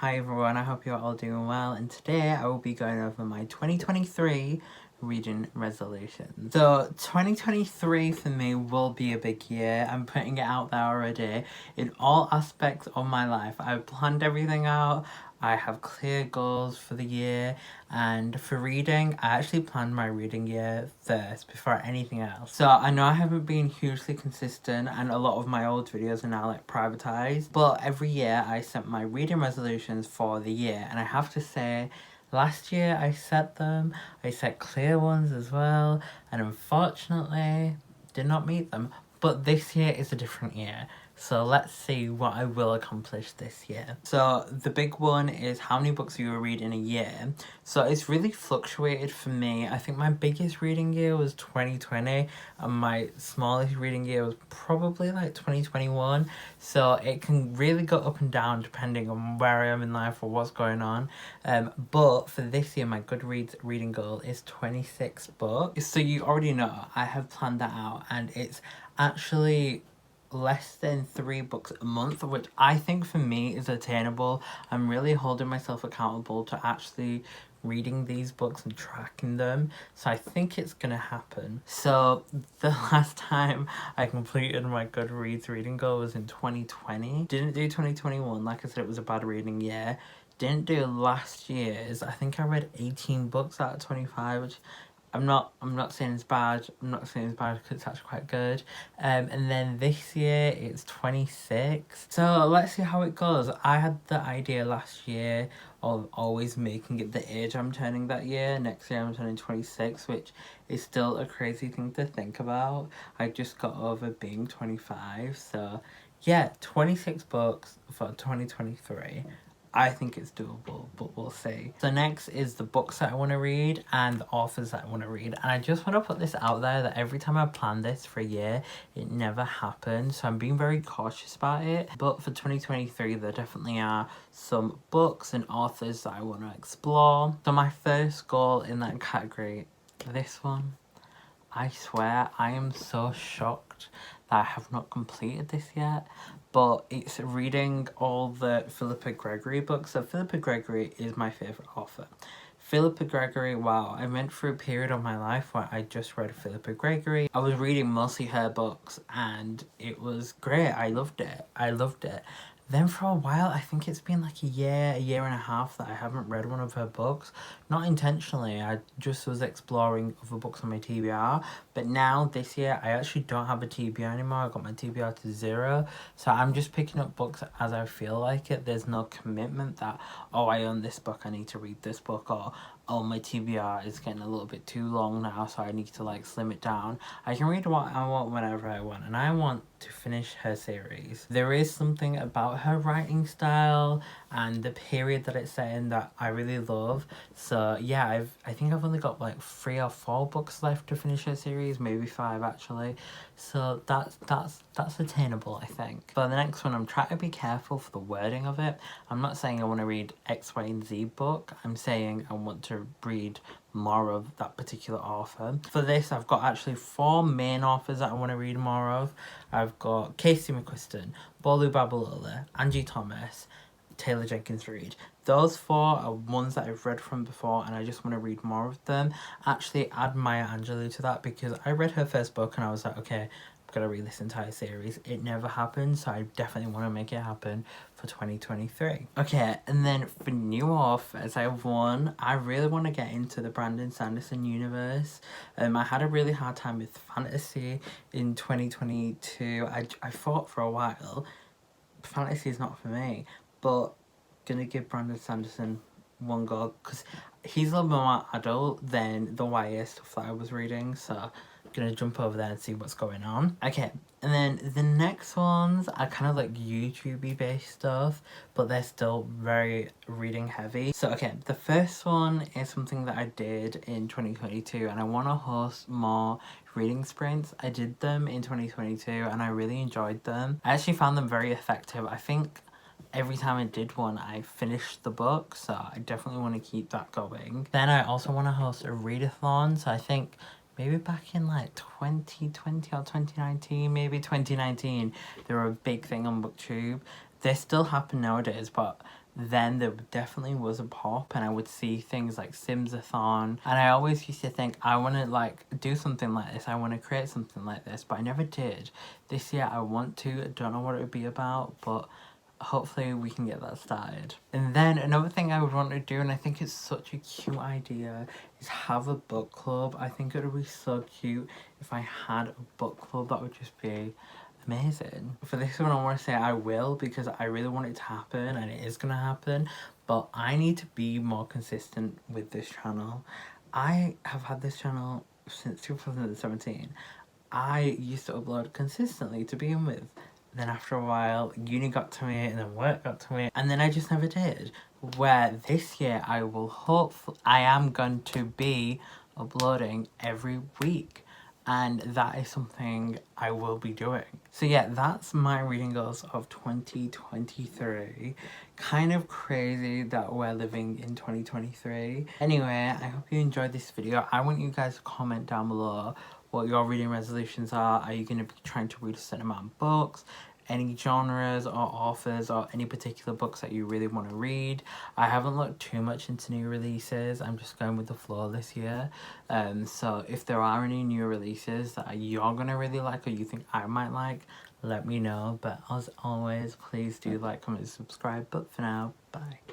Hi everyone, I hope you're all doing well, and today I will be going over my 2023 reading resolutions. So 2023 for me will be a big year. I'm putting it out there already in all aspects of my life. I've planned everything out. I have clear goals for the year, and for reading, I actually planned my reading year first before anything else. So I know I haven't been hugely consistent, and a lot of my old videos are now like privatized, but every year I set my reading resolutions for the year, and I have to say, last year I set clear ones as well, and unfortunately did not meet them. But this year is a different year, so let's see what I will accomplish this year. So the big one is how many books you will read in a year. So it's really fluctuated for me. I think my biggest reading year was 2020, and my smallest reading year was probably like 2021. So it can really go up and down depending on where I am in life or what's going on. But for this year, my Goodreads reading goal is 26 books. So you already know I have planned that out, and it's actually less than 3 books a month, which I think for me is attainable. I'm really holding myself accountable to actually reading these books and tracking them, so I think it's gonna happen. So the last time I completed my Goodreads reading goal was in 2020. Didn't do 2021, like I said, it was a bad reading year. Didn't do last year's. I think I read 18 books out of 25, which I'm not saying it's bad. I'm not saying it's bad because it's actually quite good. And then this year it's 26. So let's see how it goes. I had the idea last year of always making it the age I'm turning that year. Next year I'm turning 26, which is still a crazy thing to think about. I just got over being 25. So yeah, 26 books for 2023. I think it's doable, but we'll see. So next is the books that I want to read and the authors that I want to read. And I just want to put this out there that every time I plan this for a year, it never happens. So I'm being very cautious about it. But for 2023, there definitely are some books and authors that I want to explore. So my first goal in that category, this one, I swear I am so shocked that I have not completed this yet, but it's reading all the Philippa Gregory books. So Philippa Gregory is my favourite author. Philippa Gregory, wow, I went through a period of my life where I just read Philippa Gregory. I was reading mostly her books and it was great. I loved it. Then for a while, I think it's been like a year and a half that I haven't read one of her books. Not intentionally, I just was exploring other books on my TBR. But now, this year, I actually don't have a TBR anymore. I got my TBR to 0. So I'm just picking up books as I feel like it. There's no commitment that, oh, I own this book, I need to read this book. Or, oh, my TBR is getting a little bit too long now, so I need to like slim it down. I can read what I want whenever I want, and I want to finish her series. There is something about her writing style and the period that it's set in that I really love. So yeah, I think I've only got like 3 or 4 books left to finish her series, maybe 5 actually. So that's attainable, I think. For the next one, I'm trying to be careful for the wording of it. I'm not saying I want to read X, Y, and Z book. I'm saying I want to read more of that particular author. For this, I've got actually 4 main authors that I want to read more of. I've got Casey McQuiston, Bolu Babalola, Angie Thomas, Taylor Jenkins Reid. Those 4 are ones that I've read from before and I just want to read more of them. Actually add Maya Angelou to that because I read her first book and I was like, okay, I'm gonna read this entire series. It never happened, so I definitely want to make it happen for 2023. Okay, and then for new authors, I have one. I really want to get into the Brandon Sanderson universe. I had a really hard time with fantasy in 2022. I thought for a while, fantasy is not for me, but gonna give Brandon Sanderson one go because he's a little bit more adult than the YA stuff that I was reading, so gonna jump over there and see what's going on. Okay, and then the next ones are kind of like YouTube-y based stuff, but they're still very reading heavy. So okay, the first one is something that I did in 2022 and I want to host more reading sprints. I did them in 2022 and I really enjoyed them. I actually found them very effective. I think every time I did one, I finished the book, so I definitely want to keep that going. Then I also want to host a readathon, so I think maybe back in like 2020 or 2019, maybe 2019, they were a big thing on BookTube. They still happen nowadays, but then there definitely was a pop, and I would see things like Simsathon, and I always used to think, I want to like do something like this, I want to create something like this, but I never did. This year I want to. I don't know what it would be about, but hopefully we can get that started. And then another thing I would want to do, and I think it's such a cute idea, is have a book club. I think it would be so cute if I had a book club. That would just be amazing. For this one I want to say I will, because I really want it to happen, and it is going to happen, but I need to be more consistent with this channel. I have had this channel since 2017. I used to upload consistently to begin with. Then after a while, uni got to me, and then work got to me, and then I just never did. Where this year I am going to be uploading every week, and that is something I will be doing. So yeah, that's my reading goals of 2023. Kind of crazy that we're living in 2023. Anyway, I hope you enjoyed this video. I want you guys to comment down below what your reading resolutions are. Are you going to be trying to read a certain amount of books? Any genres or authors or any particular books that you really want to read? I haven't looked too much into new releases. I'm just going with the flow this year. So if there are any new releases that you're going to really like, or you think I might like, let me know. But as always, please do like, comment, and subscribe. But for now, bye.